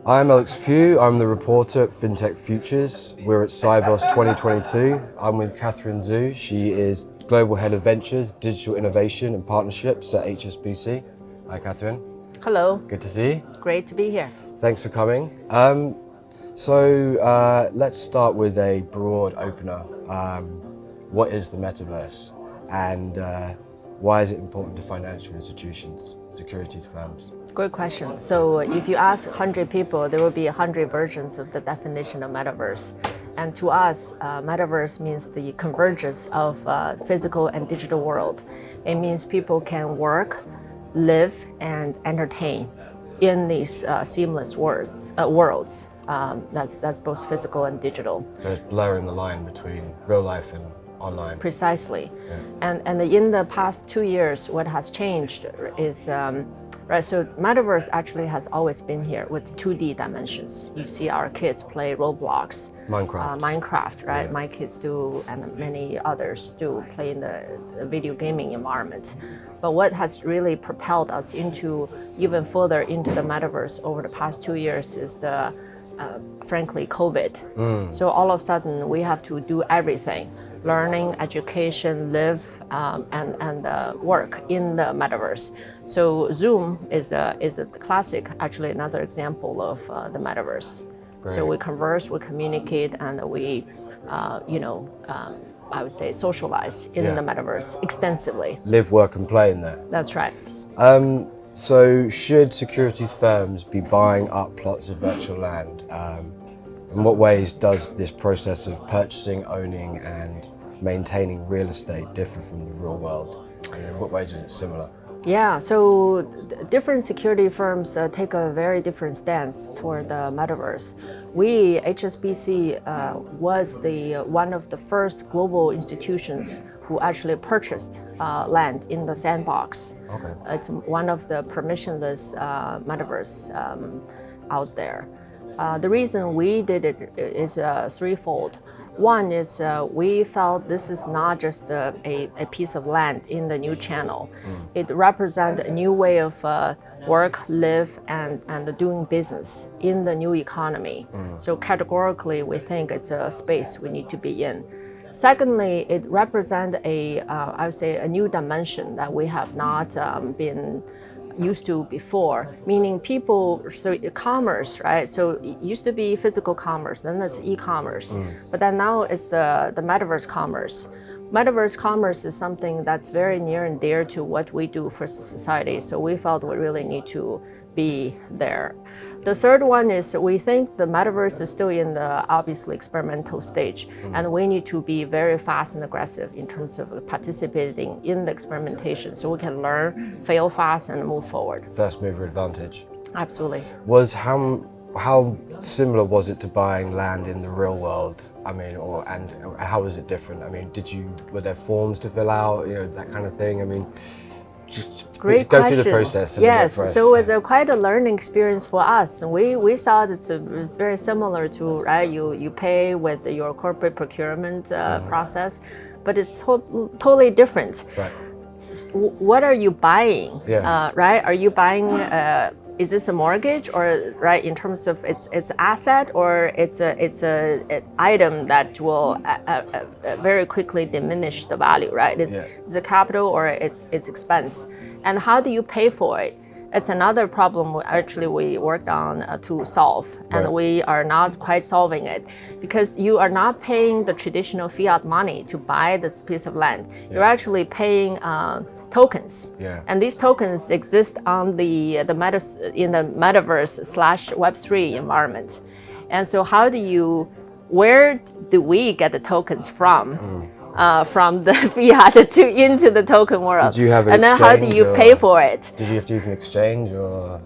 I'm Alex Pugh, I'm the reporter at FinTech Futures. We're at Sibos 2022. I'm with Catherine Zhou. She is Global Head of Ventures, Digital Innovation and Partnerships at HSBC. Hi Catherine. Hello. Good to see you. Great to be here. Thanks for coming. Let's start with a broad opener. What is the Metaverse and why is it important to financial institutions, securities firms? Great question. So if you ask 100 people, there will be 100 versions of the definition of Metaverse. And to us, Metaverse means the convergence of physical and digital world. It means people can work, live, and entertain in these seamless worlds. That's both physical and digital. There's blurring the line between real life and online. Precisely. Yeah. And in the past 2 years, what has changed is, so Metaverse actually has always been here with 2D dimensions. You see our kids play Roblox, Minecraft, right? Yeah. My kids do, and many others do play in the video gaming environment. But what has really propelled us into even further into the Metaverse over the past 2 years is the, frankly, COVID. So all of a sudden we have to do everything. Learning, education, live, and work in the Metaverse. So Zoom is a classic, actually another example of the Metaverse. Great. So we converse, we communicate, and we, I would say socialize in the Metaverse extensively. Live, work, and play in there. That's right. So should securities firms be buying up plots of virtual land? In what ways does this process of purchasing, owning, and maintaining real estate differ from the real world? And in what ways is it similar? Yeah, so different security firms take a very different stance toward the Metaverse. We, HSBC, was one of the first global institutions who actually purchased land in the sandbox. Okay. It's one of the permissionless Metaverse out there. The reason we did it is threefold. One is we felt this is not just a piece of land in the new channel. It represents a new way of work, live, and doing business in the new economy. So categorically, we think it's a space we need to be in. Secondly, it represents I would say, a new dimension that we have not been used to before, meaning people, so commerce, right? So it used to be physical commerce, then it's e-commerce, but then now it's the metaverse commerce. Metaverse commerce is something that's very near and dear to what we do for society, so we felt we really need to be there. The third one is we think the metaverse is still in the obviously experimental stage, and we need to be very fast and aggressive in terms of participating in the experimentation so we can learn, fail fast, and move forward. First mover advantage. Absolutely. How similar was it to buying land in the real world? I mean, and how was it different? I mean, were there forms to fill out, that kind of thing? I mean, just Great go question. through the process. Yes, so it was quite a learning experience for us. We thought it's very similar to, right, you pay with your corporate procurement process, but it's totally different. Right. What are you buying? Yeah. Right? Are you buying? Is this a mortgage, or right in terms of its asset, or it's an item that will very quickly diminish the value, right? It's a capital or it's expense, and how do you pay for it? It's another problem we worked on to solve, and we are not quite solving it, because you are not paying the traditional fiat money to buy this piece of land. You're actually paying tokens, and these tokens exist on in the metaverse / Web3 environment. And so where do we get the tokens from? From the fiat into the token world. Did you have an and then exchange, how do you pay for it? Did you have to use an exchange or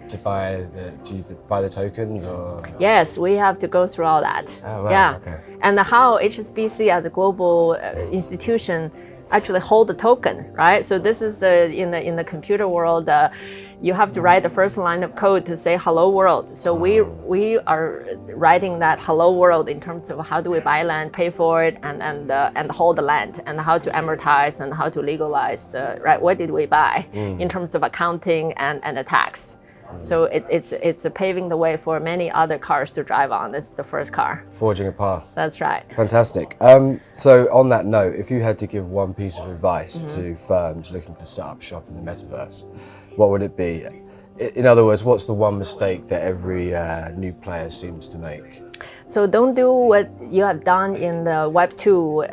to buy the tokens, or? Yes, we have to go through all that. Oh, wow. Yeah. Okay. And how HSBC as a global institution actually hold the token, right? So this is in the computer world. You have to write the first line of code to say hello world. So we are writing that hello world in terms of how do we buy land, pay for it, and hold the land, and how to amortize and how to legalize what did we buy in terms of accounting and the tax. So it's paving the way for many other cars to drive on. This is the first car. Forging a path. That's right. Fantastic. So on that note, if you had to give one piece of advice to firms looking to set up shop in the metaverse, what would it be? In other words, what's the one mistake that every new player seems to make? So don't do what you have done in the Web 2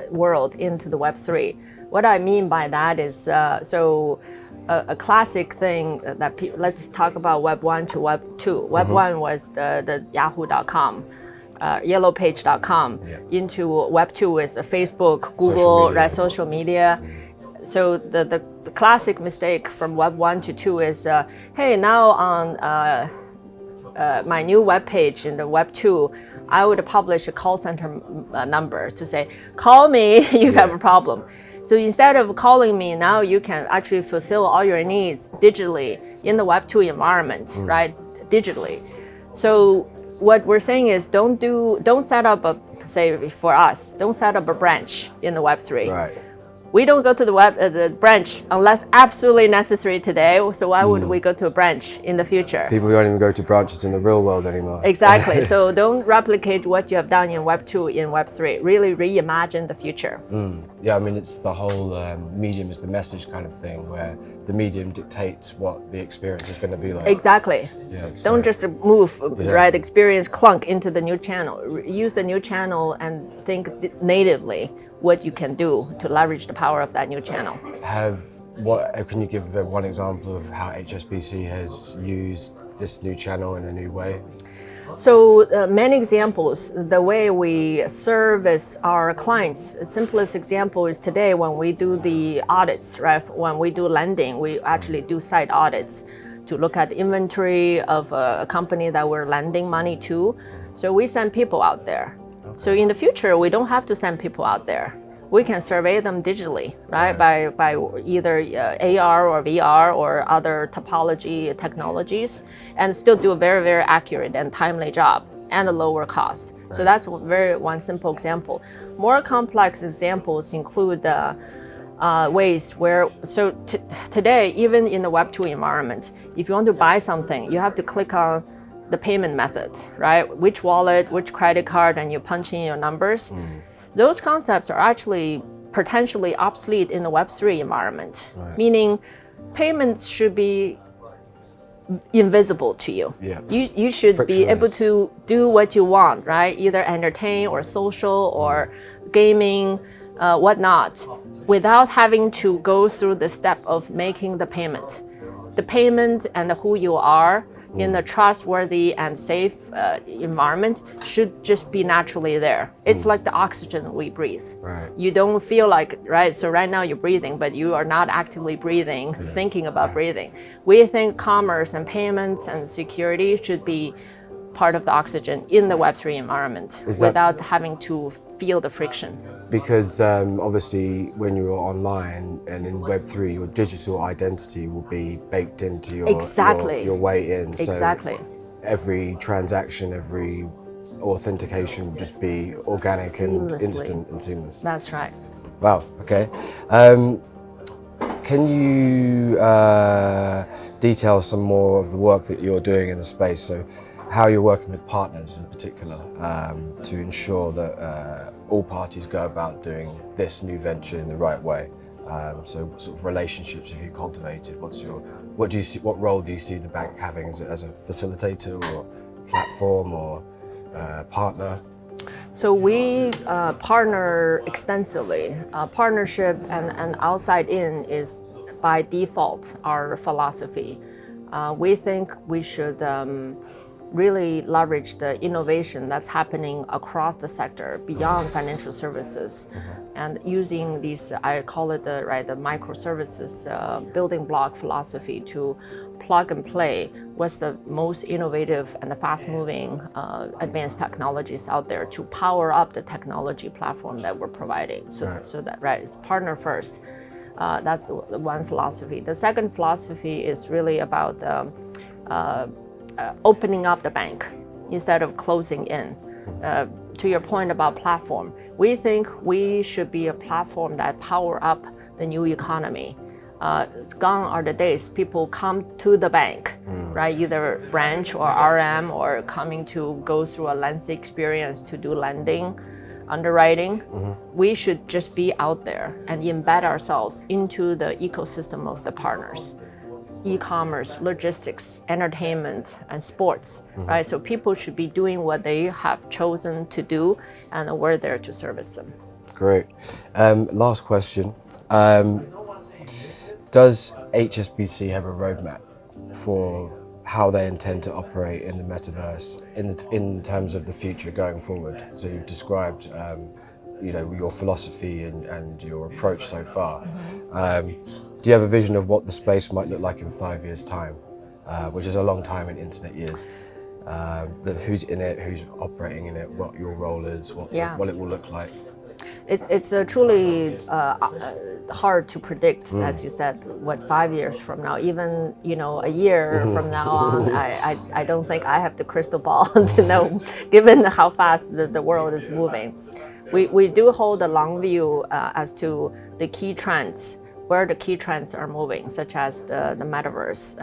world into the Web 3. What I mean by that is, a classic thing that let's talk about Web 1 to Web 2. Web 1 was the yahoo.com, yellowpage.com. Yeah. Into Web 2 is Facebook, Google, social media. So the classic mistake from Web 1 to 2 is, hey, now on my new web page in the Web 2, I would publish a call center number to say, call me if you have a problem. So instead of calling me, now you can actually fulfill all your needs digitally in the Web 2 environment, right? Digitally. So what we're saying is don't set up for us, don't set up a branch in the Web 3. Right. We don't go to the branch unless absolutely necessary today. So why would we go to a branch in the future? People don't even go to branches in the real world anymore. Exactly. So don't replicate what you have done in Web 2 in Web 3. Really reimagine the future. Yeah, I mean, it's the whole medium is the message kind of thing, where the medium dictates what the experience is going to be like. Exactly. Yeah, Don't just move, right, experience clunk into the new channel. Use the new channel and think natively what you can do to leverage the power of that new channel. Can you give one example of how HSBC has used this new channel in a new way? So many examples, the way we service our clients, the simplest example is today when we do the audits, right? When we do lending, we actually do site audits to look at the inventory of a company that we're lending money to. So we send people out there. So in the future, we don't have to send people out there. We can survey them digitally, right? By either AR or VR or other topology technologies, and still do a very, very accurate and timely job and a lower cost. So that's one simple example. More complex examples include ways where, today, even in the Web 2 environment, if you want to buy something, you have to click on the payment methods, right? Which wallet, which credit card, and you punch in your numbers. Those concepts are actually potentially obsolete in the Web 3 environment, meaning payments should be invisible to you. Yeah. You should be able to do what you want, right? Either entertain or social or gaming, whatnot, without having to go through the step of making the payment. The payment and who you are in a trustworthy and safe environment should just be naturally there. It's like the oxygen we breathe. Right. You don't feel like, right? So right now you're breathing, but you are not actively breathing, thinking about breathing. We think commerce and payments and security should be part of the oxygen in the Web3 environment without having to feel the friction. Because obviously when you're online and in Web3, your digital identity will be baked into your way in. Exactly. So every transaction, every authentication will just be organic and instant and seamless. That's right. Wow, okay. Can you detail some more of the work that you're doing in the space? So how you're working with partners in particular to ensure that all parties go about doing this new venture in the right way. So what sort of relationships have you cultivated? What role do you see the bank having as a facilitator or platform or partner? So we partner extensively. Partnership and outside in is by default our philosophy. We think we should really leverage the innovation that's happening across the sector beyond financial services, and using these, I call it the microservices building block philosophy to plug and play what's the most innovative and the fast-moving advanced technologies out there to power up the technology platform that we're providing. So that it's partner first. That's the one philosophy. The second philosophy is really about opening up the bank instead of closing in. To your point about platform, we think we should be a platform that power up the new economy. Gone are the days people come to the bank, right? Either branch or RM, or coming to go through a lengthy experience to do lending, underwriting. We should just be out there and embed ourselves into the ecosystem of the partners. E-commerce, logistics, entertainment, and sports, right? So people should be doing what they have chosen to do, and we're there to service them. Great. Last question. Does HSBC have a roadmap for how they intend to operate in the metaverse in terms of the future going forward? So you've described your philosophy and your approach so far. Do you have a vision of what the space might look like in 5 years' time, which is a long time in internet years? Who's in it, who's operating in it, what your role is, what it will look like? It's truly hard to predict, as you said, what 5 years from now, even a year from now on. I don't think I have the crystal ball to know, given how fast the world is moving. We do hold a long view as to the key trends, where the key trends are moving, such as the Metaverse,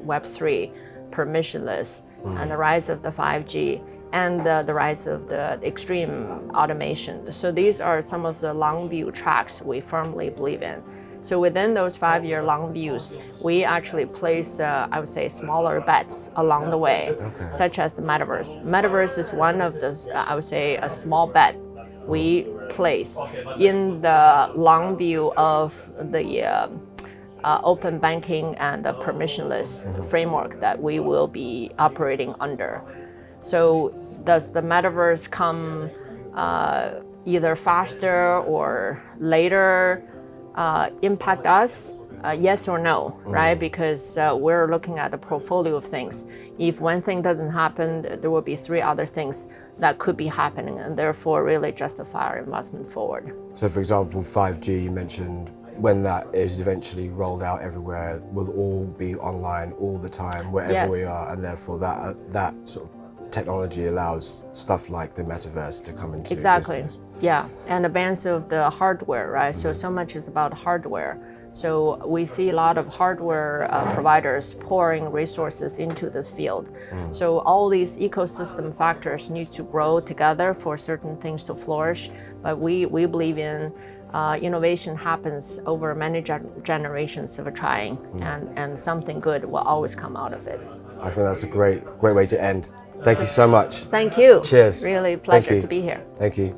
Web3, permissionless, and the rise of the 5G, and the rise of the extreme automation. So these are some of the long view tracks we firmly believe in. So within those 5-year long views, we actually place, I would say, smaller bets along the way, such as the Metaverse. Metaverse is one of the, I would say, a small bet we place in the long view of the open banking and the permissionless framework that we will be operating under. So does the Metaverse come either faster or later impact us? Yes or no, right? Because we're looking at a portfolio of things. If one thing doesn't happen, there will be 3 other things that could be happening, and therefore really justify our investment forward. So for example, 5G, you mentioned, when that is eventually rolled out everywhere, we'll all be online all the time, wherever we are, and therefore that sort of technology allows stuff like the metaverse to come into existence. Yeah, and advance of the hardware, right? So much is about hardware. So we see a lot of hardware providers pouring resources into this field. So all these ecosystem factors need to grow together for certain things to flourish. But we believe in innovation happens over many generations of trying, and something good will always come out of it. I think that's a great way to end. Thank you so much. Thank you. Cheers. Really a pleasure to be here. Thank you.